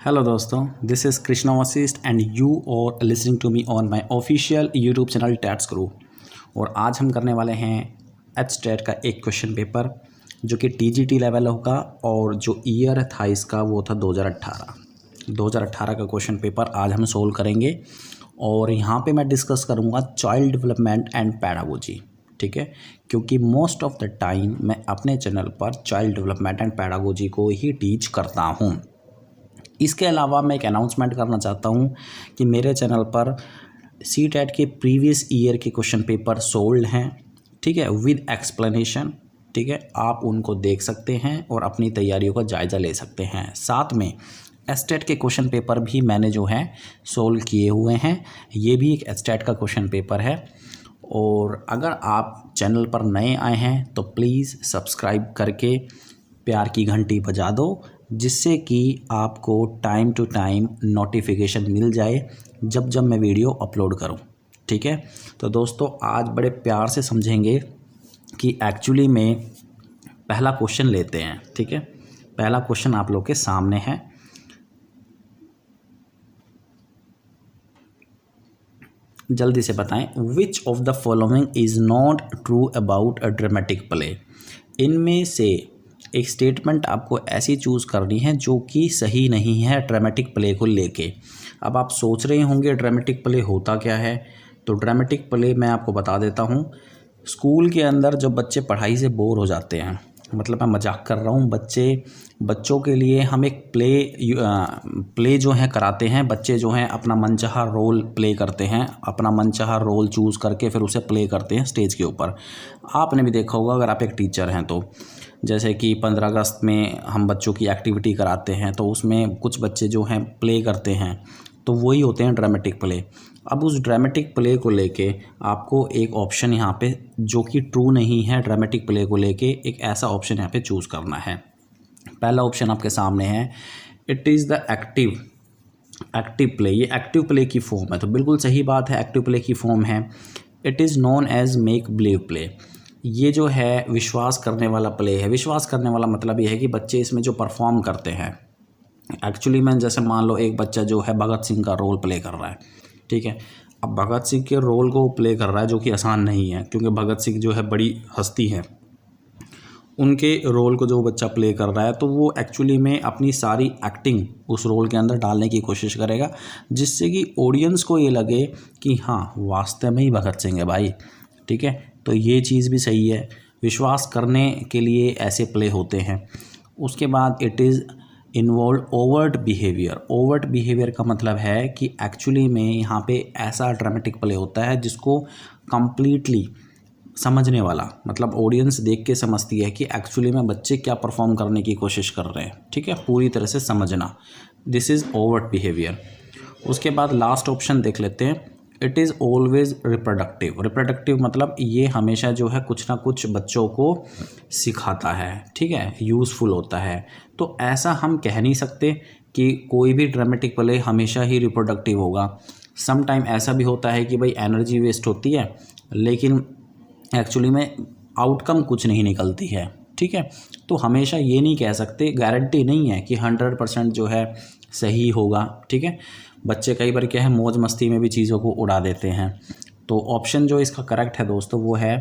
Hello दोस्तों, this is Krishna Vashishtha and you are listening to me on my official YouTube channel TETs Guru. और आज हम करने वाले हैं एचटेट का एक क्वेश्चन पेपर जो कि टीजीटी लेवल होगा और जो ईयर था इसका वो था 2018 का क्वेश्चन पेपर आज हम सोल्व करेंगे। और यहाँ पे मैं डिस्कस करूँगा चाइल्ड डेवलपमेंट एंड पैडागोजी, ठीक है, क्योंकि मोस्ट ऑफ द टाइम मैं अपने चैनल पर चाइल्ड डेवलपमेंट एंड पैडागोजी को ही टीच करता हूँ। इसके अलावा मैं एक अनाउंसमेंट करना चाहता हूँ कि मेरे चैनल पर सीटेट के प्रीवियस ईयर के क्वेश्चन पेपर सोल्ड हैं, ठीक है, विद एक्सप्लेनेशन, ठीक है, आप उनको देख सकते हैं और अपनी तैयारियों का जायज़ा ले सकते हैं। साथ में एचटेट के क्वेश्चन पेपर भी मैंने जो है सोल्व किए हुए हैं, ये भी एक एचटेट का क्वेश्चन पेपर है। और अगर आप चैनल पर नए आए हैं तो प्लीज़ सब्सक्राइब करके प्यार की घंटी बजा दो, जिससे कि आपको टाइम टू टाइम नोटिफिकेशन मिल जाए जब जब मैं वीडियो अपलोड करूं, ठीक है। तो दोस्तों आज बड़े प्यार से समझेंगे कि एक्चुअली में पहला क्वेश्चन लेते हैं, ठीक है। पहला क्वेश्चन आप लोग के सामने है। जल्दी से बताएं, विच of the following is not true about a dramatic play. इनमें से एक स्टेटमेंट आपको ऐसी चूज़ करनी है जो कि सही नहीं है ड्रामेटिक प्ले को लेके। अब आप सोच रहे होंगे ड्रामेटिक प्ले होता क्या है, तो ड्रामेटिक प्ले मैं आपको बता देता हूँ। स्कूल के अंदर जब बच्चे पढ़ाई से बोर हो जाते हैं, मतलब मैं मजाक कर रहा हूँ, बच्चों के लिए हम एक प्ले जो है कराते हैं। बच्चे जो हैं अपना मनचाहा रोल प्ले करते हैं, अपना मनचाहा रोल चूज़ करके फिर उसे प्ले करते हैं स्टेज के ऊपर। आपने भी देखा होगा अगर आप एक टीचर हैं तो, जैसे कि 15 अगस्त में हम बच्चों की एक्टिविटी कराते हैं तो उसमें कुछ बच्चे जो हैं प्ले करते हैं, तो वही होते हैं ड्रामेटिक प्ले। अब उस ड्रामेटिक प्ले को लेके आपको एक ऑप्शन यहाँ पे जो कि ट्रू नहीं है ड्रामेटिक प्ले को लेके, एक ऐसा ऑप्शन यहाँ पे चूज़ करना है। पहला ऑप्शन आपके सामने है, it is the active play. ये एक्टिव प्ले की फॉर्म है, तो बिल्कुल सही बात है, एक्टिव प्ले की फॉर्म है। It is known as make believe play. ये जो है विश्वास करने वाला प्ले है। विश्वास करने वाला मतलब ये है कि बच्चे इसमें जो परफॉर्म करते हैं, एक्चुअली में जैसे मान लो एक बच्चा जो है भगत सिंह का रोल प्ले कर रहा है, ठीक है। अब भगत सिंह के रोल को प्ले कर रहा है जो कि आसान नहीं है, क्योंकि भगत सिंह जो है बड़ी हस्ती है। उनके रोल को जो बच्चा प्ले कर रहा है तो वो एक्चुअली में अपनी सारी एक्टिंग उस रोल के अंदर डालने की कोशिश करेगा, जिससे कि ऑडियंस को ये लगे कि हाँ वास्तव में ही भगत सिंह है भाई, ठीक है। तो ये चीज़ भी सही है, विश्वास करने के लिए ऐसे प्ले होते हैं। उसके बाद it is involve overt behaviour. Overt behaviour का मतलब है कि एक्चुअली में यहाँ पे ऐसा ड्रामेटिक प्ले होता है जिसको कंप्लीटली समझने वाला, मतलब ऑडियंस देख के समझती है कि एक्चुअली में बच्चे क्या परफॉर्म करने की कोशिश कर रहे हैं, ठीक है, पूरी तरह से समझना। This is overt behaviour. उसके बाद लास्ट ऑप्शन देख लेते हैं, it is always reproductive. Reproductive मतलब ये हमेशा जो है कुछ ना कुछ बच्चों को सिखाता है, ठीक है, यूज़फुल होता है। तो ऐसा हम कह नहीं सकते कि कोई भी ड्रामेटिक प्ले हमेशा ही रिप्रोडक्टिव होगा। सम टाइम ऐसा भी होता है कि भाई एनर्जी वेस्ट होती है लेकिन एक्चुअली में आउटकम कुछ नहीं निकलती है, ठीक है। तो हमेशा ये नहीं कह सकते, गारंटी नहीं है कि 100% जो है सही होगा, ठीक है। बच्चे कई बार क्या है मौज मस्ती में भी चीज़ों को उड़ा देते हैं। तो ऑप्शन जो इसका करेक्ट है दोस्तों वो है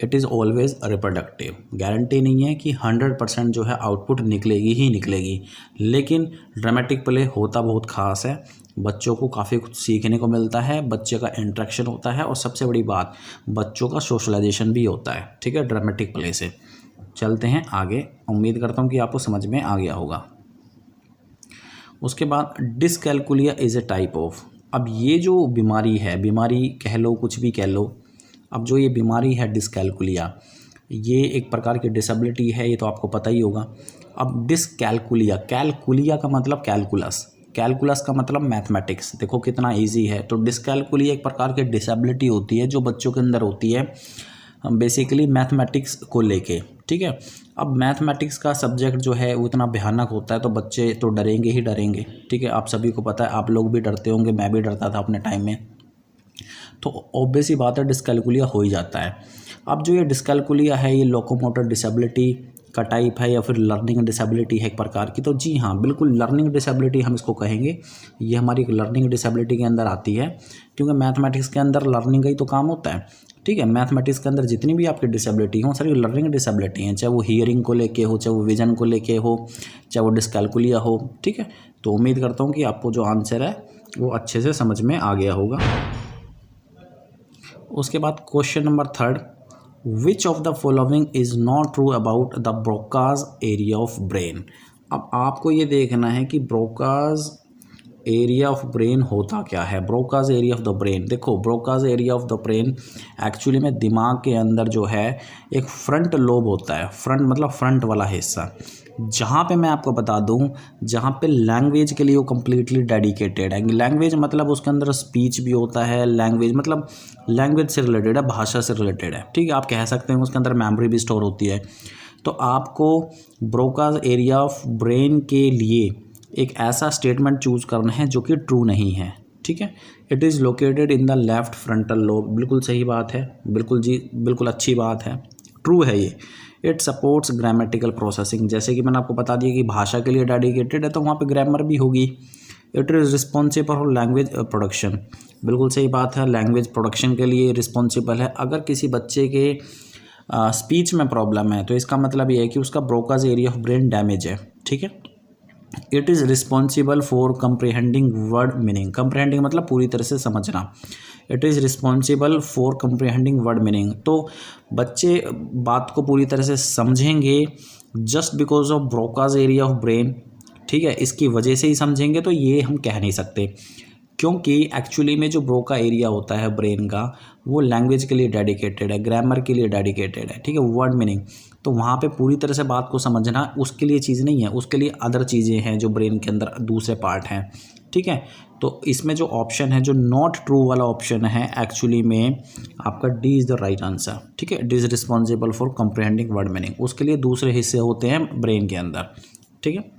it is always reproductive. Guarantee नहीं है कि 100% जो है आउटपुट निकलेगी ही निकलेगी, लेकिन ड्रामेटिक प्ले होता बहुत ख़ास है। बच्चों को काफ़ी कुछ सीखने को मिलता है, बच्चे का इंटरेक्शन होता है और सबसे बड़ी बात बच्चों का सोशलाइजेशन भी होता है, ठीक है, ड्रामेटिक प्ले से। चलते हैं आगे, उम्मीद करता हूँ कि आपको समझ में आ गया होगा। उसके बाद dyscalculia is a type of. अब ये जो बीमारी है, बीमारी कह लो कुछ भी कह लो, अब जो ये बीमारी है डिसकैलकुलिया, ये एक प्रकार की डिसेबिलिटी है, ये तो आपको पता ही होगा। अब डिसकैलकुलिया, कैलकुलिया का मतलब कैलकुलस, कैलकुलस का मतलब मैथमेटिक्स, देखो कितना इजी है। तो डिसकैलकुलिया एक प्रकार की डिसेबिलिटी होती है जो बच्चों के अंदर होती है बेसिकली मैथमेटिक्स को लेके, ठीक है। अब मैथमेटिक्स का सब्जेक्ट जो है वो इतना भयानक होता है तो बच्चे तो डरेंगे ही डरेंगे, ठीक है। आप सभी को पता है, आप लोग भी डरते होंगे, मैं भी डरता था अपने टाइम में। तो ऑब्वियस ही बात है डिसकैलकुलिया हो ही जाता है। अब जो ये डिसकैलकुलिया है ये लोकोमोटर डिसेबिलिटी का टाइप है या फिर लर्निंग डिसेबिलिटी है एक प्रकार की, तो जी हाँ बिल्कुल लर्निंग डिसेबिलिटी हम इसको कहेंगे। ये हमारी एक लर्निंग डिसेबिलिटी के अंदर आती है, क्योंकि मैथमेटिक्स के अंदर लर्निंग का ही तो काम होता है। ठीक है, मैथमेटिक्स के अंदर जितनी भी आपकी डिसेबिलिटी हो सारी लर्निंग डिसेबिलिटी हैं, चाहे वो हियरिंग को लेके हो, चाहे वो विजन को लेके हो, चाहे वो डिस्कैलकुलिया हो। ठीक है, तो उम्मीद करता हूँ कि आपको जो आंसर है वो अच्छे से समझ में आ गया होगा। उसके बाद question number 3, which of the following is not true about the Broca's area of brain. अब आपको ये देखना है कि ब्रोकाज एरिया ऑफ ब्रेन होता क्या है। Broca's area of the brain, देखो Broca's area of the brain actually में दिमाग के अंदर जो है एक फ्रंट लोब होता है। फ्रंट मतलब फ्रंट वाला हिस्सा, जहाँ पे मैं आपको बता दूँ, जहाँ पे लैंग्वेज के लिए वो कम्प्लीटली डेडिकेटेड है। लैंग्वेज मतलब उसके अंदर स्पीच भी होता है, लैंग्वेज मतलब लैंग्वेज से रिलेटेड है, भाषा से रिलेटेड है। ठीक है, आप कह सकते हैं उसके अंदर मेमोरी भी स्टोर होती है। तो आपको ब्रोकाज एरिया ऑफ ब्रेन के लिए एक ऐसा स्टेटमेंट चूज करना है जो कि ट्रू नहीं है। ठीक है, it is located in the left frontal lobe, बिल्कुल सही बात है, बिल्कुल जी बिल्कुल अच्छी बात है, ट्रू है ये। इट सपोर्ट्स ग्रामेटिकल प्रोसेसिंग, जैसे कि मैंने आपको बता दिया कि भाषा के लिए डेडिकेटेड है तो वहाँ पे ग्रामर भी होगी। It is responsible for language production, बिल्कुल सही बात है, लैंग्वेज प्रोडक्शन के लिए रिस्पॉन्सिबल है। अगर किसी बच्चे के स्पीच में प्रॉब्लम है तो इसका मतलब ये है कि उसका Broca's area of brain damage है। ठीक है, it is responsible for comprehending word meaning, comprehending मतलब पूरी तरह से समझना। It is responsible for comprehending word meaning, तो बच्चे बात को पूरी तरह से समझेंगे just because of Broca's area of brain. ठीक है, इसकी वजह से ही समझेंगे तो ये हम कह नहीं सकते, क्योंकि एक्चुअली में जो ब्रोका एरिया होता है ब्रेन का वो लैंग्वेज के लिए डेडिकेटेड है, ग्रामर के लिए डेडिकेटेड है। ठीक है, वर्ड मीनिंग, तो वहाँ पे पूरी तरह से बात को समझना उसके लिए चीज़ नहीं है, उसके लिए अदर चीज़ें हैं जो ब्रेन के अंदर दूसरे पार्ट हैं। ठीक है, तो इसमें जो ऑप्शन है जो नॉट ट्रू वाला ऑप्शन है एक्चुअली में आपका D is the right answer. ठीक है, it is responsible for comprehending word meaning, उसके लिए दूसरे हिस्से होते हैं ब्रेन के अंदर। ठीक है,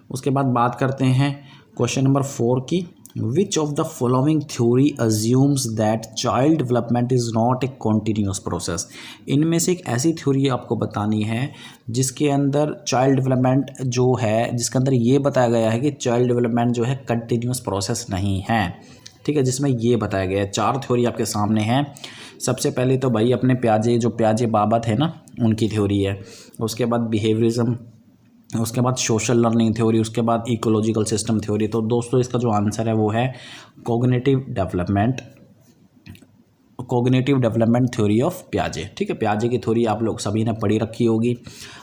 उसके बाद बात करते हैं क्वेश्चन नंबर 4 की, विच of the following theory assumes that child development is not a continuous process. इनमें से एक ऐसी थ्योरी आपको बतानी है जिसके अंदर चाइल्ड डेवलपमेंट जो है, जिसके अंदर ये बताया गया है कि चाइल्ड डेवलपमेंट जो है कंटिन्यूस प्रोसेस नहीं है। ठीक है, जिसमें ये बताया गया है, 4 थ्योरी आपके सामने हैं। सबसे पहले तो भाई अपने प्याजे बाबा थे ना, उनकी थ्योरी है। उसके बाद बिहेवियरिज्म, उसके बाद सोशल लर्निंग थ्योरी, उसके बाद इकोलॉजिकल सिस्टम थ्योरी। तो दोस्तों इसका जो आंसर है वो है कॉग्निटिव डेवलपमेंट थ्योरी ऑफ प्याजे। ठीक है, प्याजे की थ्योरी आप लोग सभी ने पढ़ी रखी होगी,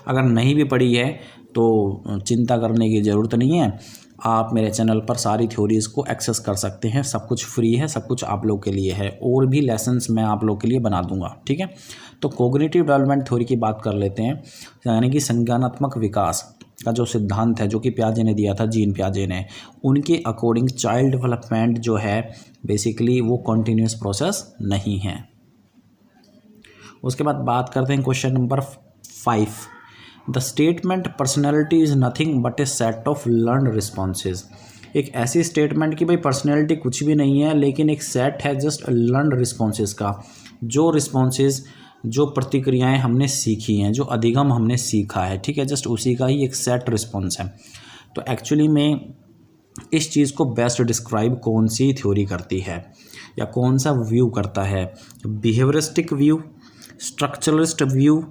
अगर नहीं भी पढ़ी है तो चिंता करने की ज़रूरत नहीं है। आप मेरे चैनल पर सारी थ्योरीज़ को एक्सेस कर सकते हैं, सब कुछ फ्री है, सब कुछ आप लोग के लिए है, और भी लेसन्स मैं आप लोग के लिए बना दूंगा। ठीक है, तो कॉग्निटिव डेवलपमेंट थ्योरी की बात कर लेते हैं, यानी कि संज्ञानात्मक विकास का जो सिद्धांत है जो कि प्याजे ने दिया था, जीन प्याजे ने, उनके अकॉर्डिंग चाइल्ड डेवलपमेंट जो है बेसिकली वो कॉन्टीन्यूस प्रोसेस नहीं है। उसके बाद बात करते हैं question number 5, the statement personality is nothing but A set of learn responses. एक ऐसी स्टेटमेंट कि भाई पर्सनैलिटी कुछ भी नहीं है लेकिन एक सेट है जस्ट लर्न रिस्पॉन्सेज का, जो रिस्पॉन्सेज जो प्रतिक्रियाएं हमने सीखी हैं, जो अधिगम हमने सीखा है। ठीक है, जस्ट उसी का ही एक सेट रिस्पॉन्स है। तो एक्चुअली में इस चीज़ को बेस्ट डिस्क्राइब कौन सी थ्योरी करती है या कौन सा व्यू करता है, behaviouristic view, structuralist view,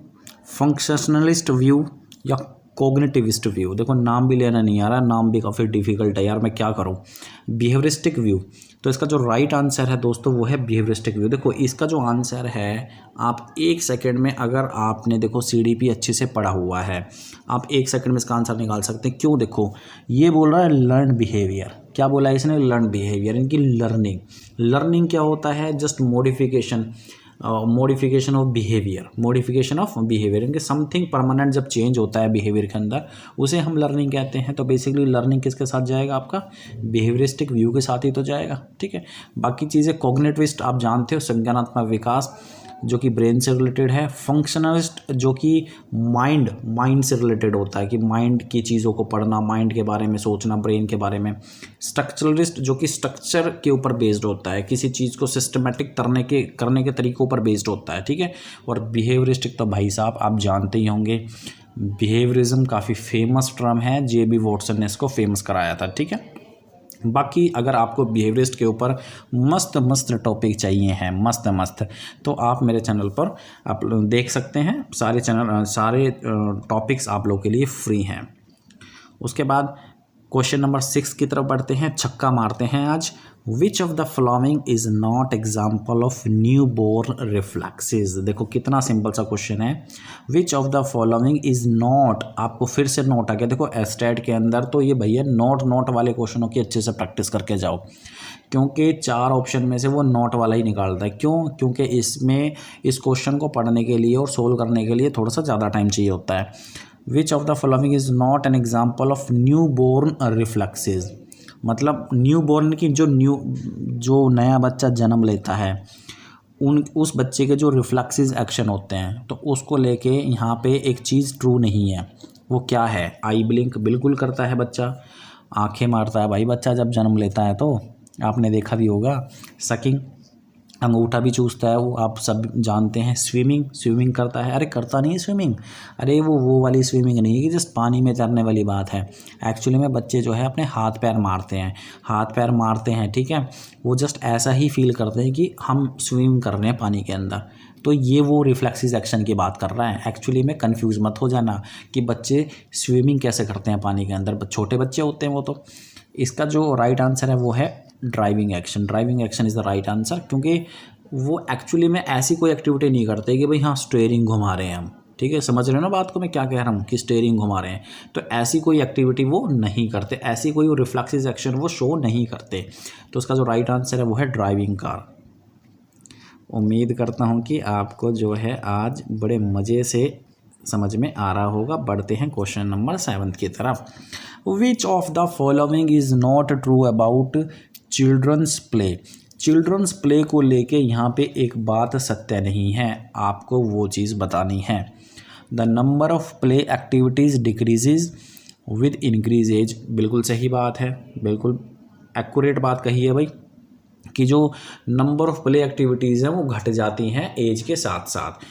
functionalist view या कॉग्निटिविस्ट व्यू। देखो नाम भी लेना नहीं आ रहा, नाम भी काफ़ी डिफिकल्ट है यार, मैं क्या करूं। बिहेवियरिस्टिक व्यू, तो इसका जो राइट आंसर है दोस्तों वो है बिहेवियरिस्टिक व्यू। देखो इसका जो आंसर है, आप 1 सेकंड में, अगर आपने देखो CDP अच्छे से पढ़ा हुआ है, आप 1 सेकंड में इसका आंसर निकाल सकते हैं। क्यों? देखो ये बोल रहा है लर्न बिहेवियर, क्या बोला है इसने? लर्न बिहेवियर, इनकी लर्निंग क्या होता है? जस्ट मॉडिफिकेशन ऑफ बिहेवियर, इनके समथिंग परमानेंट जब चेंज होता है बिहेवियर के अंदर उसे हम लर्निंग कहते हैं। तो बेसिकली लर्निंग किसके साथ जाएगा? आपका बिहेवियरिस्टिक व्यू के साथ ही तो जाएगा। ठीक है, बाकी चीज़ें कॉग्निटिविस्ट आप जानते हो, संज्ञानात्मक विकास, जो कि ब्रेन से रिलेटेड है, फंक्शनलिस्ट जो कि माइंड से रिलेटेड होता है कि माइंड की चीज़ों को पढ़ना, माइंड के बारे में सोचना, ब्रेन के बारे में, स्ट्रक्चरलिस्ट जो कि स्ट्रक्चर के ऊपर बेस्ड होता है, किसी चीज़ को सिस्टमेटिक करने के तरीक़ों पर बेस्ड होता है, ठीक है। और बिहेवियरिस्टिक तो भाई साहब आप जानते ही होंगे, बिहेवियरिज्म काफ़ी फेमस टर्म है, JB वॉटसन ने इसको फेमस कराया था, ठीक है। बाकी अगर आपको बिहेवियरिस्ट के ऊपर मस्त मस्त टॉपिक चाहिए हैं, मस्त तो आप मेरे चैनल पर आप देख सकते हैं, सारे टॉपिक्स आप लोगों के लिए फ्री हैं। उसके बाद क्वेश्चन नंबर 6 की तरफ बढ़ते हैं, छक्का मारते हैं आज। Which of the following is not example of newborn reflexes. देखो कितना सिंपल सा क्वेश्चन है, which of the following is not, आपको फिर से नोट आ गया। देखो एस्टेट के अंदर तो ये भैया नोट वाले क्वेश्चनों की अच्छे से प्रैक्टिस करके जाओ, क्योंकि 4 ऑप्शन में से वो नोट वाला ही निकालता है। क्यों? क्योंकि इसमें इस क्वेश्चन को पढ़ने के लिए और सोल्व करने के लिए थोड़ा सा ज़्यादा टाइम चाहिए होता है। Which of the following is not an example of newborn reflexes, मतलब न्यू बॉर्न की जो नया बच्चा जन्म लेता है उस बच्चे के जो रिफ्लेक्सेस एक्शन होते हैं, तो उसको लेके यहाँ पे एक चीज़ ट्रू नहीं है। वो क्या है? आई ब्लिंक बिल्कुल करता है बच्चा, आंखें मारता है भाई बच्चा जब जन्म लेता है, तो आपने देखा भी होगा। सकिंग, अंगूठा भी चूसता है, वो आप सब जानते हैं। स्विमिंग करता है, अरे करता नहीं है स्विमिंग, अरे वो वाली स्विमिंग नहीं है कि जस्ट पानी में तैरने वाली बात है। एक्चुअली में बच्चे जो है अपने हाथ पैर मारते हैं, ठीक है। वो जस्ट ऐसा ही फील करते हैं कि हम स्विमिंग कर रहे हैं पानी के अंदर, तो ये वो रिफ्लेक्सिस एक्शन की बात कर रहा है। एक्चुअली में कंफ्यूज मत हो जाना कि बच्चे स्विमिंग कैसे करते हैं पानी के अंदर, छोटे बच्चे होते हैं वो। तो इसका जो राइट आंसर है वो है driving action is the right answer, क्योंकि वो एक्चुअली में ऐसी कोई एक्टिविटी नहीं करते कि भाई हाँ स्टीयरिंग घुमा रहे हैं हम, ठीक है। समझ रहे हो ना बात को मैं क्या कह रहा हूँ कि स्टीयरिंग घुमा रहे हैं, तो ऐसी कोई एक्टिविटी वो नहीं करते, ऐसी कोई रिफ्लेक्सिस एक्शन वो शो नहीं करते। तो उसका जो राइट आंसर है वो है ड्राइविंग कार। उम्मीद करता हूँ कि आपको जो है आज बड़े मज़े से समझ में आ रहा होगा। बढ़ते हैं क्वेश्चन नंबर 7 की तरफ। Which of the following is not true about children's play को लेके यहाँ पे एक बात सत्य नहीं है, आपको वो चीज़ बतानी है। The number of play activities decreases with increase age, बिल्कुल सही बात है, बिल्कुल एक्यूरेट बात कही है भाई, कि जो नंबर ऑफ प्ले एक्टिविटीज़ हैं वो घट जाती हैं एज के साथ साथ।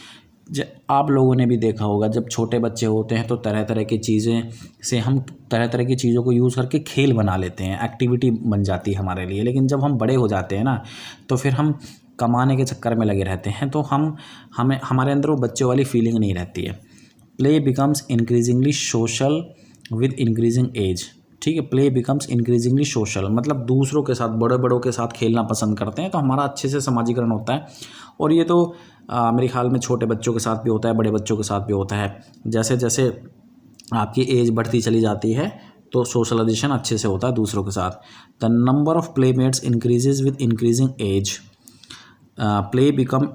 आप लोगों ने भी देखा होगा जब छोटे बच्चे होते हैं तो तरह तरह की चीज़ें से हम तरह तरह की चीज़ों को यूज़ करके खेल बना लेते हैं, एक्टिविटी बन जाती है हमारे लिए। लेकिन जब हम बड़े हो जाते हैं ना, तो फिर हम कमाने के चक्कर में लगे रहते हैं, तो हमारे अंदर वो बच्चे वाली फीलिंग नहीं रहती है। Play becomes increasingly social with increasing age, ठीक है। प्ले बिकम्स इंक्रीजिंगली सोशल, मतलब दूसरों के साथ, बड़ों के साथ खेलना पसंद करते हैं, तो हमारा अच्छे से समाजीकरण होता है। और ये तो मेरे ख्याल में छोटे बच्चों के साथ भी होता है, बड़े बच्चों के साथ भी होता है। जैसे जैसे आपकी एज बढ़ती चली जाती है तो सोशलाइजेशन अच्छे से होता है दूसरों के साथ। The number of playmates increases with increasing age, play become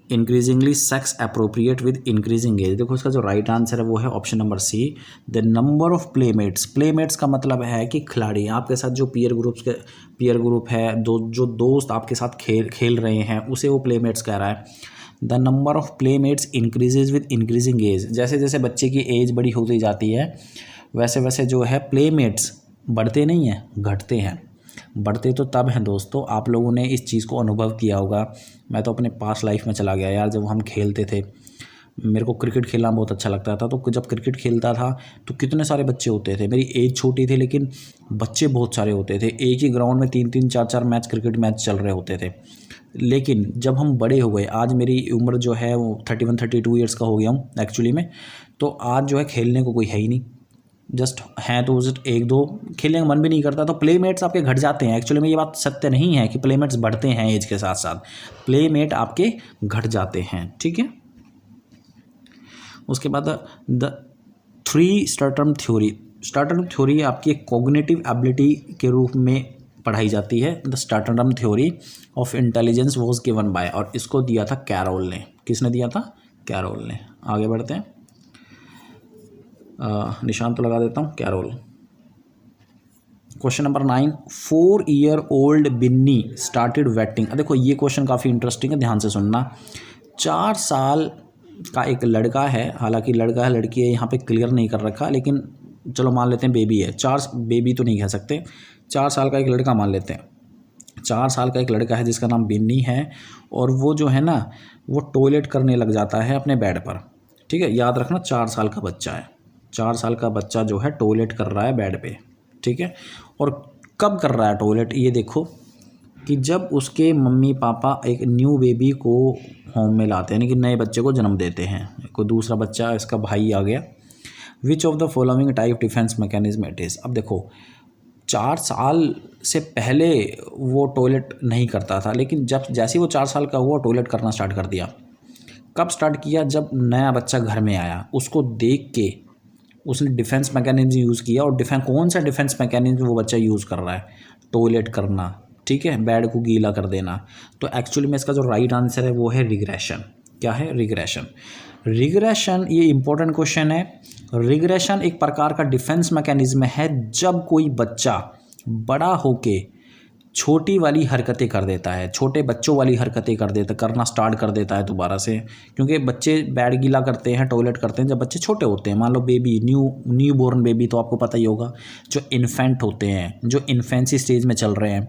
increasingly sex appropriate with increasing age. देखो इसका जो राइट आंसर है वो है option number C, the number of playmates का मतलब है कि खिलाड़ी आपके साथ जो पीयर ग्रुप है, जो दोस्त आपके साथ खेल रहे हैं, उसे वो प्लेमेट्स कह रहा है। The number of playmates increases with increasing age, जैसे जैसे बच्चे की एज बड़ी होती जाती है वैसे वैसे जो है प्लेमेट्स बढ़ते नहीं हैं, घटते हैं। बढ़ते तो तब हैं दोस्तों, आप लोगों ने इस चीज़ को अनुभव किया होगा। मैं तो अपने पास लाइफ में चला गया यार, जब हम खेलते थे, मेरे को क्रिकेट खेलना बहुत अच्छा लगता था। तो जब क्रिकेट खेलता था तो कितने सारे बच्चे होते थे, मेरी एज छोटी थी लेकिन बच्चे बहुत सारे होते थे। एक ही ग्राउंड में 3-3, 4-4 मैच क्रिकेट मैच चल रहे होते थे। लेकिन जब हम बड़े हो गए, आज मेरी उम्र जो है वो 31-32 ईयर्स का हो गया हूँ एक्चुअली में, तो आज जो है खेलने को कोई है ही नहीं, जस्ट हैं तो जस्ट 1-2 खेलने का मन भी नहीं करता। तो प्लेमेट्स आपके घट जाते हैं। एक्चुअली में ये बात सत्य नहीं है कि प्लेमेट्स बढ़ते हैं एज के साथ साथ, प्लेमेट आपके घट जाते हैं, ठीक है। उसके बाद द 3 स्टार्टर्म थ्योरी आपकी कॉग्निटिव एबिलिटी के रूप में पढ़ाई जाती है। The stratum theory of intelligence was given by, और इसको दिया था कैरोल ने। किसने दिया था? कैरोल ने। आगे बढ़ते हैं, निशान तो लगा देता हूँ, कैरोल। Question number 9, 4 year old Binny started waiting. देखो ये क्वेश्चन काफ़ी इंटरेस्टिंग है, ध्यान से सुनना। 4 साल का एक लड़का है, हालांकि लड़का है लड़की है यहाँ पे क्लियर नहीं कर रखा, लेकिन चलो मान लेते हैं बेबी है, 4 बेबी तो नहीं कह सकते, 4 साल का एक लड़का मान लेते हैं। 4 साल का एक लड़का है जिसका नाम बिन्नी है, और वो जो है ना वो टॉयलेट करने लग जाता है अपने बेड पर। ठीक है, याद रखना 4 साल का बच्चा है, 4 साल का बच्चा जो है टॉयलेट कर रहा है बेड पे। ठीक है, और कब कर रहा है टॉयलेट, ये देखो कि जब उसके मम्मी पापा एक न्यू बेबी को होम में लाते हैं, यानी कि नए बच्चे को जन्म देते हैं, कोई दूसरा बच्चा इसका भाई आ गया। विच of the following type defence mechanism it is. अब देखो 4 साल से पहले वो टॉयलेट नहीं करता था, लेकिन जब जैसे ही वो 4 साल का हुआ टॉयलेट करना स्टार्ट कर दिया। कब स्टार्ट किया, जब नया बच्चा घर में आया, उसको देख के उसने डिफेंस मैकेनिज्म यूज़ किया। और कौन सा डिफेंस मैकेनिज्म वो बच्चा यूज़ कर रहा है, टॉयलेट करना। ठीक है, बेड को गीला कर देना। तो एक्चुअली में इसका जो राइट आंसर है वो है रिग्रेशन। क्या है, रिग्रेशन। रिग्रेशन, ये इंपॉर्टेंट क्वेश्चन है। रिग्रेशन एक प्रकार का डिफेंस मैकेनिज्म है जब कोई बच्चा बड़ा होके छोटी वाली हरकतें कर देता है, छोटे बच्चों वाली हरकतें करना स्टार्ट कर देता है दोबारा से। क्योंकि बच्चे बेड गीला करते हैं, टॉयलेट करते हैं जब बच्चे छोटे होते हैं। मान लो बेबी, न्यू बोर्न बेबी, तो आपको पता ही होगा, जो इन्फेंट होते हैं, जो इन्फेंसी स्टेज में चल रहे हैं,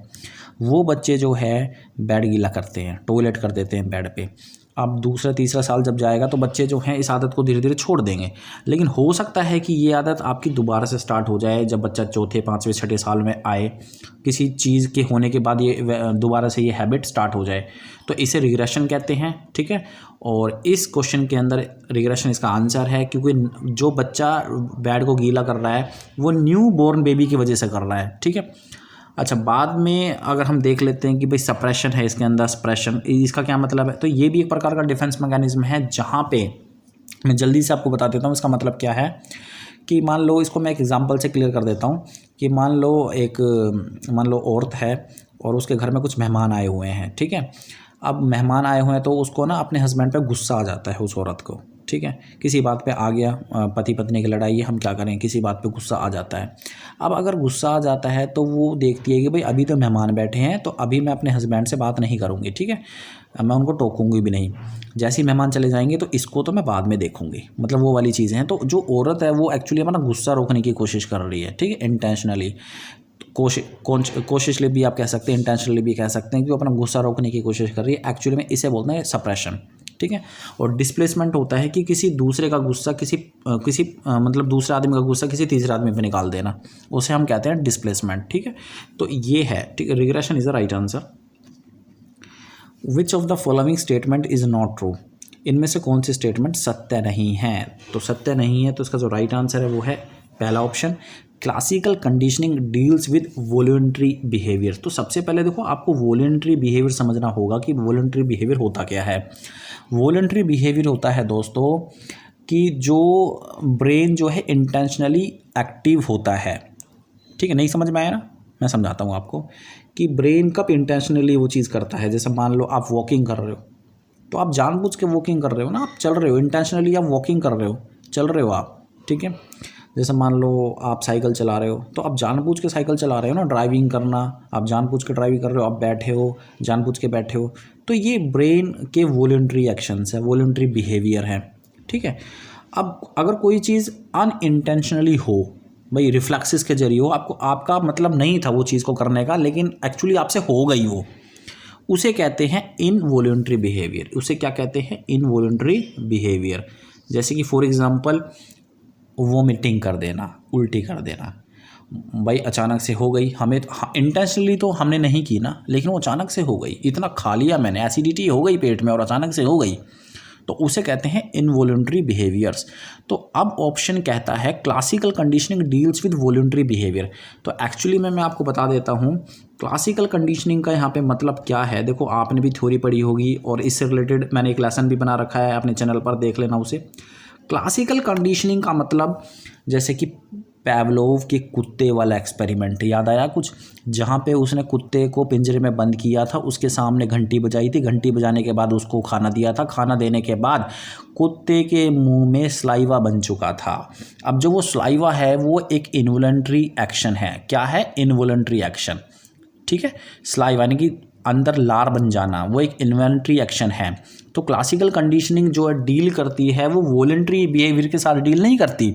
वो बच्चे जो है बेड गीला करते हैं, टॉयलेट कर देते हैं बेड पे। अब दूसरा तीसरा साल जब जाएगा तो बच्चे जो हैं इस आदत को धीरे धीरे छोड़ देंगे, लेकिन हो सकता है कि ये आदत आपकी दोबारा से स्टार्ट हो जाए जब बच्चा चौथे पाँचवें छठे साल में आए, किसी चीज़ के होने के बाद ये दोबारा से ये हैबिट स्टार्ट हो जाए, तो इसे रिग्रेशन कहते हैं। ठीक है, और इस क्वेश्चन के अंदर रिग्रेशन इसका आंसर है, क्योंकि जो बच्चा बेड को गीला कर रहा है वो न्यू बोर्न बेबी की वजह से कर रहा है। ठीक है, अच्छा, बाद में अगर हम देख लेते हैं कि भाई सप्रेशन है इसके अंदर, सप्रेशन इसका क्या मतलब है, तो ये भी एक प्रकार का डिफेंस मैकेनिज्म है, जहाँ पे मैं जल्दी से आपको बता देता हूँ इसका मतलब क्या है। कि मान लो, इसको मैं एक एग्जांपल से क्लियर कर देता हूँ कि मान लो औरत है और उसके घर में कुछ मेहमान आए हुए हैं। ठीक है, अब मेहमान आए हुए हैं तो उसको ना अपने हस्बैंड पे गुस्सा आ जाता है, उस औरत को। ठीक है, किसी बात पे आ गया, पति पत्नी की लड़ाई है, हम क्या करें, किसी बात पे गुस्सा आ जाता है। अब अगर गुस्सा आ जाता है तो वो देखती है कि भाई अभी तो मेहमान बैठे हैं, तो अभी मैं अपने हस्बैंड से बात नहीं करूँगी। ठीक है, मैं उनको टोकूंगी भी नहीं, जैसे ही मेहमान चले जाएंगे तो इसको तो मैं बाद में देखूंगी, मतलब वो वाली चीज़ें हैं। तो जो औरत है वो एक्चुअली अपना गुस्सा रोकने की कोशिश कर रही है। ठीक है, इंटेंशनली, कोशिशली भी आप कह सकते हैं, इंटेंशनली भी कह सकते हैं कि वो अपना गुस्सा रोकने की कोशिश कर रही है। एक्चुअली में इसे बोलते हैं सप्रेशन। ठीक है, और डिस्प्लेसमेंट होता है कि किसी दूसरे का गुस्सा मतलब दूसरे आदमी का गुस्सा किसी तीसरे आदमी पे निकाल देना, उसे हम कहते हैं डिस्प्लेसमेंट। ठीक है, तो ये है। ठीक है, regression is the right answer. Which of the following statement is not true. इनमें से कौन सी स्टेटमेंट सत्य नहीं है, तो सत्य नहीं है, तो इसका जो राइट आंसर है वो है पहला option, classical conditioning deals with voluntary behaviour. तो सबसे पहले देखो, आपको वॉलंटरी बिहेवियर समझना होगा कि वॉलंटरी बिहेवियर होता क्या है। वॉलंटरी बिहेवियर होता है दोस्तों कि जो ब्रेन जो है इंटेंशनली एक्टिव होता है। ठीक है, नहीं समझ में आया ना, मैं समझाता हूँ आपको कि ब्रेन कब इंटेंशनली वो चीज़ करता है। जैसे मान लो आप वॉकिंग कर रहे हो, तो आप जानबूझ के वॉकिंग कर रहे हो ना, आप चल रहे हो, इंटेंशनली आप वॉकिंग कर रहे हो, चल रहे हो आप। ठीक है, जैसे मान लो आप साइकिल चला रहे हो, तो आप जानबूझ के साइकिल चला रहे हो ना, ड्राइविंग करना, आप जानबूझ के ड्राइविंग कर रहे हो, आप बैठे हो जानबूझ के बैठे हो, तो ये ब्रेन के वॉलंटरी एक्शंस है, वॉलंटरी बिहेवियर है। ठीक है, अब अगर कोई चीज़ अनइंटेंशनली हो, भाई रिफ्लेक्सेस के जरिए हो, आपका मतलब नहीं था वो चीज़ को करने का, लेकिन एक्चुअली आपसे हो गई वो, उसे कहते हैं इनवॉलंटरी बिहेवियर। उसे क्या कहते हैं, इनवॉलंटरी बिहेवियर। जैसे कि फॉर एग्जांपल वोमिटिंग कर देना, उल्टी कर देना, भाई अचानक से हो गई, हमें इंटेंशनली तो हमने नहीं की ना, लेकिन वो अचानक से हो गई, इतना खा लिया मैंने, एसिडिटी हो गई पेट में और अचानक से हो गई, तो उसे कहते हैं इनवॉलंटरी बिहेवियर्स। तो अब ऑप्शन कहता है classical conditioning deals with voluntary behaviour. तो एक्चुअली मैं आपको बता देता हूँ क्लासिकल कंडीशनिंग का यहाँ पे मतलब क्या है। देखो, आपने भी थ्योरी पढ़ी होगी और इससे रिलेटेड मैंने एक लेसन भी बना रखा है, अपने चैनल पर देख लेना उसे। क्लासिकल कंडीशनिंग का मतलब, जैसे कि पैवलोव के कुत्ते वाला एक्सपेरिमेंट याद आया कुछ, जहाँ पे उसने कुत्ते को पिंजरे में बंद किया था, उसके सामने घंटी बजाई थी, घंटी बजाने के बाद उसको खाना दिया था, खाना देने के बाद कुत्ते के मुंह में स्लाइवा बन चुका था। अब जो वो स्लाइवा है वो एक इनवॉलंटरी एक्शन है। क्या है, इनवॉलंटरी एक्शन। ठीक है, स्लाइवा यानी कि अंदर लार बन जाना वो एक इन्वॉलंटरी एक्शन है। तो क्लासिकल कंडीशनिंग जो है डील करती है वो वॉलंटरी बिहेवियर के साथ डील नहीं करती,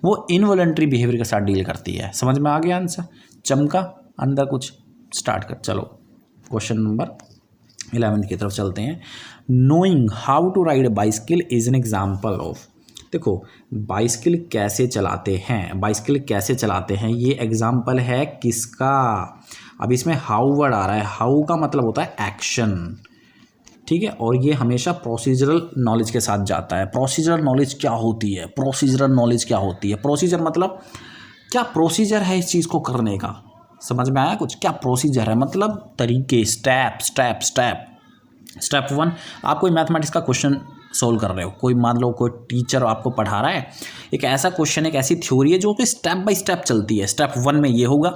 वो इनवॉलंटरी बिहेवियर के साथ डील करती है। समझ में आ गया आंसर? चमका अंदर कुछ स्टार्ट कर। चलो क्वेश्चन नंबर 11 की तरफ चलते हैं। Knowing how to ride bicycle is an example of. देखो बाइसिकल कैसे चलाते हैं, बाइसिकल कैसे चलाते हैं ये एग्जाम्पल है किसका? अब इसमें हाउ वर्ड आ रहा है, हाउ का मतलब होता है एक्शन, ठीक है, और ये हमेशा प्रोसीजरल नॉलेज के साथ जाता है। प्रोसीजरल नॉलेज क्या होती है? प्रोसीजरल नॉलेज क्या होती है? प्रोसीजर मतलब क्या प्रोसीजर है इस चीज़ को करने का? समझ में आया कुछ? क्या प्रोसीजर है मतलब तरीके, स्टेप स्टेप स्टेप। स्टेप 1, आप कोई मैथमेटिक्स का क्वेश्चन सोल्व कर रहे हो, कोई मान लो कोई टीचर आपको पढ़ा रहा है, एक ऐसा क्वेश्चन, एक ऐसी थ्योरी है जो कि स्टेप बाय स्टेप चलती है। स्टेप 1 में ये होगा,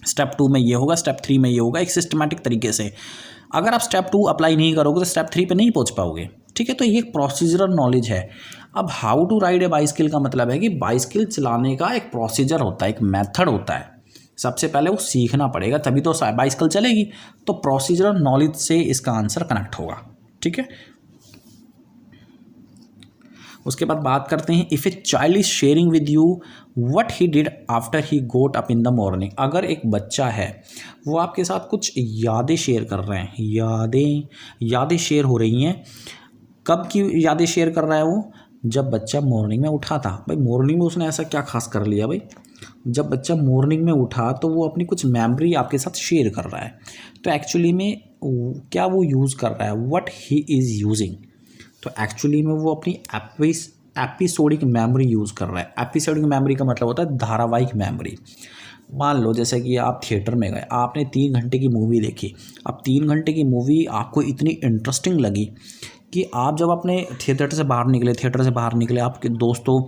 स्टेप 2 में ये होगा, स्टेप 3 में ये होगा, एक सिस्टमैटिक तरीके से। अगर आप स्टेप 2 अप्लाई नहीं करोगे तो स्टेप 3 पे नहीं पहुंच पाओगे, ठीक है। तो ये एक प्रोसीजरल नॉलेज है। अब how to ride a bicycle का मतलब है कि बाइसिकल चलाने का एक प्रोसीजर होता है, एक मेथड होता है। सबसे पहले वो सीखना पड़ेगा तभी तो बाइसिकल चलेगी। तो प्रोसीजरल नॉलेज से इसका आंसर कनेक्ट होगा, ठीक है। उसके बाद बात करते हैं if a child is sharing with you what he did after he goat up in the morning. अगर एक बच्चा है वो आपके साथ कुछ यादें शेयर कर रहे हैं, यादें शेयर हो रही हैं। कब की यादें शेयर कर रहा है वो? जब बच्चा मॉर्निंग में उठा था। भाई मॉर्निंग में उसने ऐसा क्या खास कर लिया भाई? जब बच्चा मॉर्निंग में उठा तो वो अपनी कुछ मेमोरी आपके साथ शेयर कर रहा है। तो एक्चुअली में क्या वो यूज़ कर रहा है? What he is using. तो एक्चुअली में वो अपनी एपिसोडिक मेमोरी यूज़ कर रहा है। एपिसोडिक मेमोरी का मतलब होता है धारावाहिक मेमोरी। मान लो जैसे कि आप थिएटर में गए, आपने 3 घंटे की मूवी देखी। अब 3 घंटे की मूवी आपको इतनी इंटरेस्टिंग लगी कि आप जब अपने थिएटर से बाहर निकले आपके दोस्तों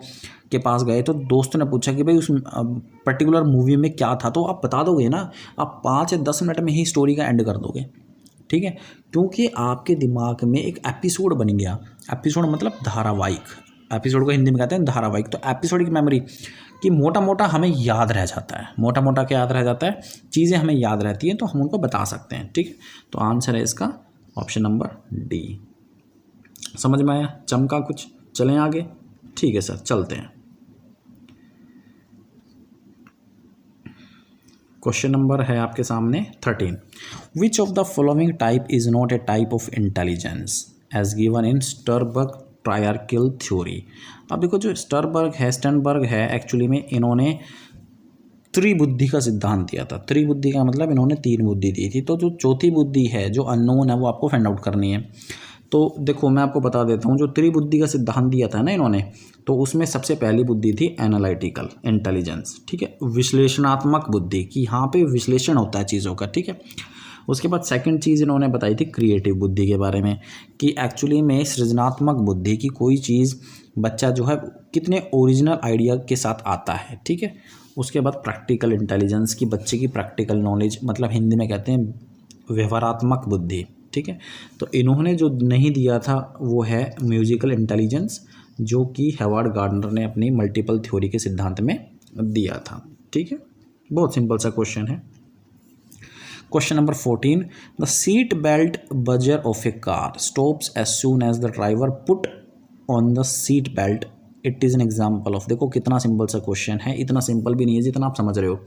के पास गए तो दोस्तों ने पूछा कि भाई उस पर्टिकुलर मूवी में क्या था, तो आप बता दोगे ना। आप 5 या 10 मिनट में ही स्टोरी का एंड कर दोगे, ठीक है, क्योंकि आपके दिमाग में एक एपिसोड बन गया। एपिसोड मतलब धारावाहिक, एपिसोड को हिंदी में कहते हैं धारावाहिक। तो एपिसोडिक मेमोरी कि मोटा मोटा हमें याद रह जाता है, मोटा मोटा क्या याद रह जाता है? चीज़ें हमें याद रहती हैं तो हम उनको बता सकते हैं, ठीक है। तो आंसर है इसका ऑप्शन नंबर डी। समझ में आया? चमका कुछ? चलें आगे, ठीक है सर, चलते हैं। क्वेश्चन नंबर है आपके सामने 13। Which of the following type is not a type of intelligence as given in Sternberg triarchic theory. अब देखो जो स्टर्नबर्ग है एक्चुअली में इन्होंने त्रिबुद्धि का सिद्धांत दिया था। त्रिबुद्धि का मतलब इन्होंने 3 बुद्धि दी थी। तो जो चौथी बुद्धि है जो अननोन है वो आपको फाइंड आउट करनी है। तो देखो मैं आपको बता देता हूँ, जो त्रिबुद्धि का सिद्धांत दिया था ना इन्होंने, तो उसमें सबसे पहली बुद्धि थी एनालिटिकल इंटेलिजेंस, ठीक है, विश्लेषणात्मक बुद्धि, कि यहाँ पे विश्लेषण होता है चीज़ों का, ठीक है। उसके बाद सेकंड चीज़ इन्होंने बताई थी क्रिएटिव बुद्धि के बारे में, कि एक्चुअली में सृजनात्मक बुद्धि की कोई चीज़ बच्चा जो है कितने ओरिजिनल आइडिया के साथ आता है, ठीक है। उसके बाद प्रैक्टिकल इंटेलिजेंस की बच्चे की प्रैक्टिकल नॉलेज, मतलब हिंदी में कहते हैं व्यवहारात्मक बुद्धि, ठीक है। तो इन्होंने जो नहीं दिया था वो है म्यूजिकल इंटेलिजेंस, जो कि हेवार्ड गार्डनर ने अपनी मल्टीपल थ्योरी के सिद्धांत में दिया था, ठीक है। बहुत सिंपल सा क्वेश्चन है। Question number 14। The seat belt buzzer of a car stops as soon as the driver put on the seat belt, it is an example of. देखो कितना सिंपल सा क्वेश्चन है, इतना सिंपल भी नहीं है जितना आप समझ रहे हो।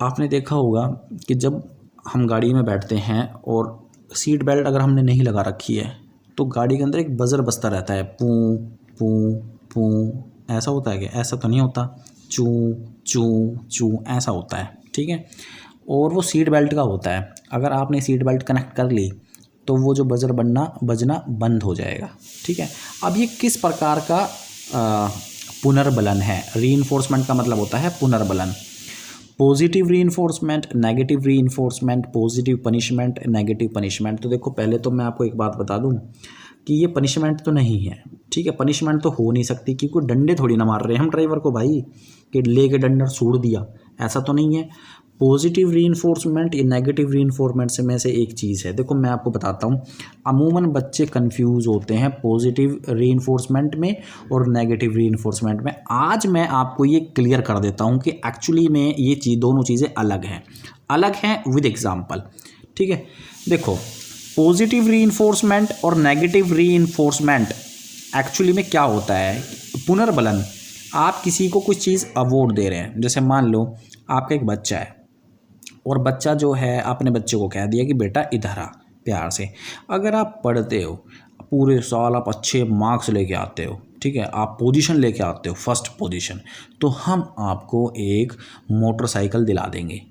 आपने देखा होगा कि जब हम गाड़ी में बैठते हैं और सीट बेल्ट अगर हमने नहीं लगा रखी है तो गाड़ी के अंदर एक बजर बजता रहता है, पू पू पू, ऐसा होता है क्या? ऐसा तो नहीं होता, चू चू चू ऐसा होता है, ठीक है। और वो सीट बेल्ट का होता है। अगर आपने सीट बेल्ट कनेक्ट कर ली तो वो जो बजर बजना बंद हो जाएगा, ठीक है। अब ये किस प्रकार का पुनर्बलन है? रीइंफोर्समेंट का मतलब होता है पुनर्बलन। Positive reinforcement, negative reinforcement, positive punishment, negative punishment. तो देखो पहले तो मैं आपको एक बात बता दूं कि ये पनिशमेंट तो नहीं है, ठीक है। पनिशमेंट तो हो नहीं सकती क्योंकि डंडे थोड़ी ना मार रहे हैं हम ड्राइवर को भाई कि ले के डंडा सूड़ दिया, ऐसा तो नहीं है। पॉजिटिव रीइंफोर्समेंट या नेगेटिव रीइंफोर्समेंट से में से एक चीज़ है। देखो मैं आपको बताता हूँ, अमूमन बच्चे कंफ्यूज होते हैं पॉजिटिव रीइंफोर्समेंट में और नेगेटिव रीइंफोर्समेंट में। आज मैं आपको ये क्लियर कर देता हूँ कि एक्चुअली में ये दोनों चीज़ें अलग हैं विद एग्जाम्पल, ठीक है। देखो पॉजिटिव रीइंफोर्समेंट और नेगेटिव रीइंफोर्समेंट एक्चुअली में क्या होता है, पुनर्बलन। आप किसी को कुछ चीज़ अवार्ड दे रहे हैं, जैसे मान लो आपका एक बच्चा है और बच्चा जो है अपने बच्चे को कह दिया कि बेटा इधर आ प्यार से। अगर आप पढ़ते हो पूरे साल, आप अच्छे मार्क्स लेके आते हो, ठीक है, आप पोजीशन लेके आते हो फर्स्ट पोजीशन, तो हम आपको एक मोटरसाइकिल दिला देंगे,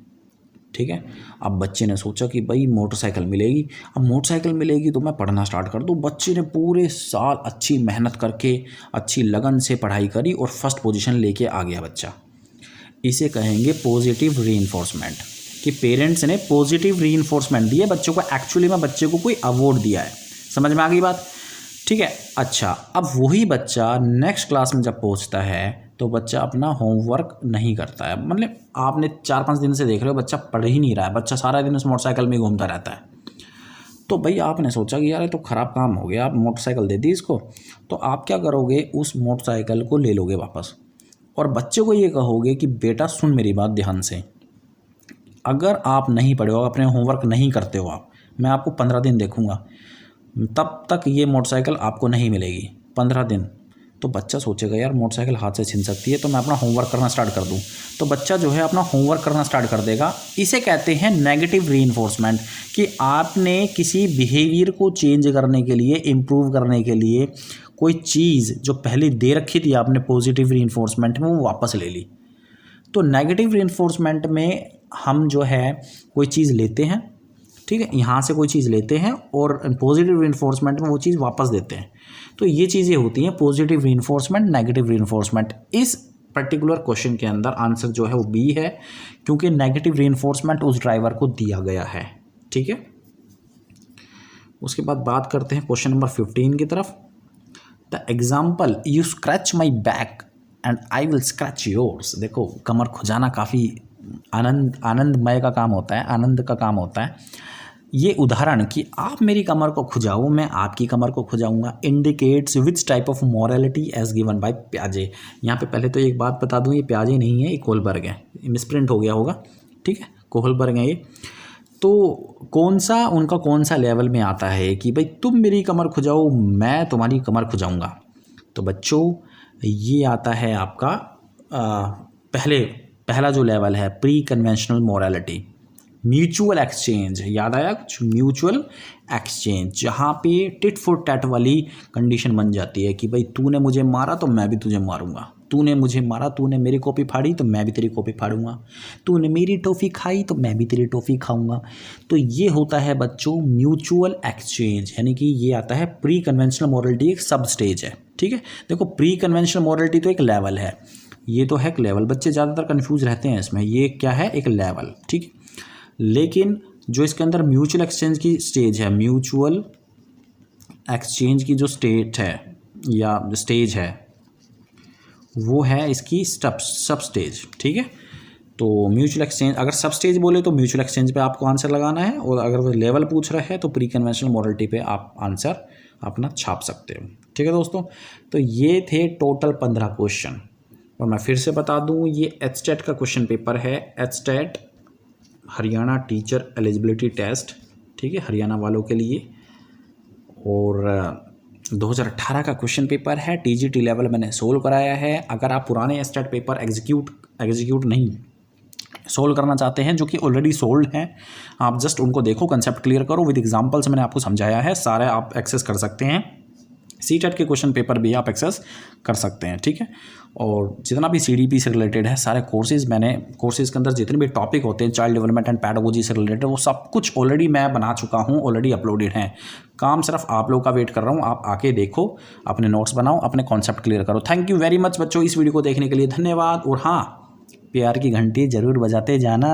ठीक है। अब बच्चे ने सोचा कि भाई मोटरसाइकिल मिलेगी, अब मोटरसाइकिल मिलेगी तो मैं पढ़ना स्टार्ट कर दूँ। बच्चे ने पूरे साल अच्छी मेहनत करके अच्छी लगन से पढ़ाई करी और फर्स्ट पोजीशन लेके आ गया बच्चा। इसे कहेंगे पॉजिटिव रीइंफोर्समेंट, कि पेरेंट्स ने पॉजिटिव रीइंफोर्समेंट दिए बच्चों को, एक्चुअली में बच्चे को कोई अवार्ड दिया है। समझ में आ गई बात, ठीक है। अच्छा, अब वही बच्चा नेक्स्ट क्लास में जब पहुंचता है तो बच्चा अपना होमवर्क नहीं करता है। मतलब आपने 4-5 दिन से देख रहे हो बच्चा पढ़ ही नहीं रहा है, बच्चा सारा दिन उस मोटरसाइकिल में घूमता रहता है। तो भाई आपने सोचा कि यार ये तो ख़राब काम हो गया, आप मोटरसाइकिल दे दी इसको, तो आप क्या करोगे, उस मोटरसाइकिल को ले लोगे वापस और बच्चे को ये कहोगे कि बेटा सुन मेरी बात ध्यान से, अगर आप नहीं पढ़े हो, अपने होमवर्क नहीं करते हो आप, मैं आपको 15 दिन देखूंगा, तब तक ये मोटरसाइकिल आपको नहीं मिलेगी 15 दिन। तो बच्चा सोचेगा यार मोटरसाइकिल हाथ से छीन सकती है, तो मैं अपना होमवर्क करना स्टार्ट कर दूं। तो बच्चा जो है अपना होमवर्क करना स्टार्ट कर देगा। इसे कहते हैं नेगेटिव रीइंफोर्समेंट, कि आपने किसी बिहेवियर को चेंज करने के लिए, इम्प्रूव करने के लिए कोई चीज़ जो पहले दे रखी थी आपने पॉजिटिव रीइंफोर्समेंट में, वो वापस ले ली। तो नेगेटिव रीइंफोर्समेंट में हम जो है कोई चीज़ लेते हैं, ठीक है, यहाँ से कोई चीज़ लेते हैं और पॉजिटिव रीइंफोर्समेंट में वो चीज़ वापस देते हैं। तो ये चीज़ें होती हैं पॉजिटिव रीइंफोर्समेंट, नेगेटिव रीइंफोर्समेंट। इस पर्टिकुलर क्वेश्चन के अंदर आंसर जो है वो बी है, क्योंकि नेगेटिव रीइंफोर्समेंट उस ड्राइवर को दिया गया है, ठीक है। उसके बाद बात करते हैं क्वेश्चन नंबर 15 की तरफ। The example you scratch my back and I will scratch yours. देखो कमर खुजाना काफ़ी आनंदमय का काम होता है, आनंद का काम होता है। ये उदाहरण कि आप मेरी कमर को खुजाओ, मैं आपकी कमर को खुजाऊंगा, indicates which type of morality as given by प्याजे। यहाँ पे पहले तो एक बात बता दूँ, ये प्याजे नहीं है, ये कोहलबर्ग है, मिसप्रिंट हो गया होगा, ठीक है, कोहलबर्ग है ये। तो कौन सा लेवल में आता है कि भाई तुम मेरी कमर खुजाओ, मैं तुम्हारी कमर खुजाऊंगा। तो बच्चों ये आता है आपका पहला जो लेवल है pre conventional morality, mutual exchange. याद आया कुछ, म्यूचुअल एक्सचेंज, जहाँ पे टिट फॉर टैट वाली कंडीशन बन जाती है कि भाई तूने मुझे मारा तो मैं भी तुझे मारूंगा, तूने मुझे मारा, तूने मेरी कॉपी फाड़ी तो मैं भी तेरी कॉपी फाड़ूंगा, तूने मेरी टॉफ़ी खाई तो मैं भी तेरी टॉफ़ी खाऊंगा। तो ये होता है बच्चों म्यूचुअल एक्सचेंज, यानी कि ये आता है प्री कन्वेंशनल मॉरलिटी, एक सब स्टेज है, ठीक है। देखो प्री कन्वेंशनल मॉरलिटी तो एक लेवल है, ये तो है एक लेवल, बच्चे ज़्यादातर कन्फ्यूज रहते हैं इसमें, ये क्या है, एक लेवल, ठीक है। लेकिन जो इसके अंदर म्यूचुअल एक्सचेंज की स्टेज है, म्यूचुअल एक्सचेंज की जो स्टेट है या स्टेज है, वो है इसकी सब स्टेज, ठीक है। तो म्यूचुअल एक्सचेंज, अगर सब स्टेज बोले तो म्यूचुअल एक्सचेंज पे आपको आंसर लगाना है, और अगर वो लेवल पूछ रहा है तो प्री कन्वेंशनल मॉरलिटी पे आप आंसर अपना छाप सकते हो, ठीक है दोस्तों। तो ये थे टोटल 15 क्वेश्चन, और मैं फिर से बता दूं ये एचटेट का क्वेश्चन पेपर है, HTET Haryana teacher eligibility test, ठीक है, हरियाणा वालों के लिए। और 2018 का क्वेश्चन पेपर है, टीजीटी लेवल मैंने सोल्व कराया है। अगर आप पुराने एचटेट पेपर एग्जीक्यूट नहीं सोल्व करना चाहते हैं, जो कि ऑलरेडी सोल्ड हैं, आप जस्ट उनको देखो, कंसेप्ट क्लियर करो, विद एग्जांपल्स मैंने आपको समझाया है, सारे आप एक्सेस कर सकते हैं। सीटेट के क्वेश्चन पेपर भी आप एक्सेस कर सकते हैं, ठीक है। और जितना भी सीडीपी से रिलेटेड है, सारे कोर्सेज़ के अंदर जितने भी टॉपिक होते हैं चाइल्ड डेवलपमेंट एंड पैडागोजी से रिलेटेड, वो सब कुछ ऑलरेडी मैं बना चुका हूँ, ऑलरेडी अपलोडेड हैं। काम सिर्फ आप लोग का वेट कर रहा हूँ, आप आके देखो, अपने नोट्स बनाओ, अपने कॉन्सेप्ट क्लियर करो। थैंक यू वेरी मच बच्चों, इस वीडियो को देखने के लिए धन्यवाद। और हाँ, प्यार की घंटी ज़रूर बजाते जाना।